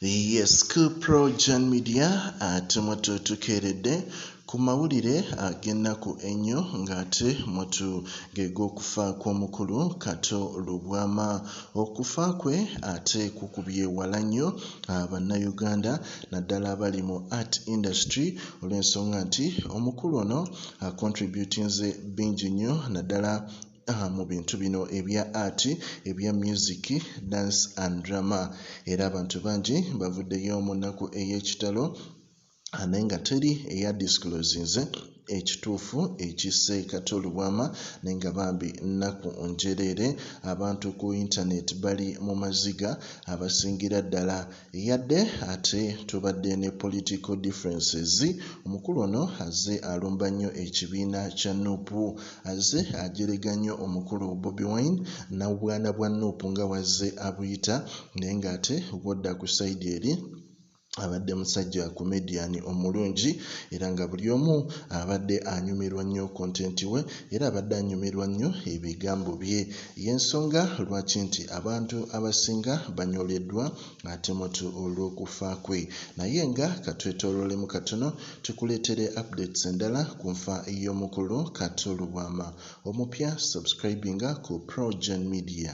Yes, Pro Jan Media tumatu tukeredde ku mawulire ag'ennaku ennyo ng'ate mutu geego okufa kw'omukulu Kato lubwama. Okufa kwe ate kukubye wala nnyo bannayuganda naddala abali mu art industry olw'ensonga nti omukulu ono contributinze bingi nnyo naddala mu bintu bino ebya art, ebya music, dance and drama, era abantu bangi bavuddeyo mu nnaku ey'ekitalo naye nga teri eyadisclosinze ekituufu ekisse Kato lubwama naye nga bambi nnaku njereere. Abantu ku internet bali mu maziga abasingira ddala yadde ate tubadde ne political differences. Omukulu ono azze alumba nnyo ekibiina kya Nuupu, azze ajerega nnyo omukulu Bobi Wine n'obwana bwa Nuupu nga wazze abuyita, naye ng'ate wodda ku sayidi eri abadde musajja comedian omulungi era nga buli omu abadde anyumirwa nnyo content we era abadde anyumirwa nnyo ebigambo bye. Y'ensonga lwaki nti abantu abasinga banyoleddwa ate mutu olw'okufa kwe. Naye nga katwetooloolemu katono tukuleetere updates endala ku nfa y'omukulu Kato lubwama. Omupya subscribinga ku Pro Jan Media.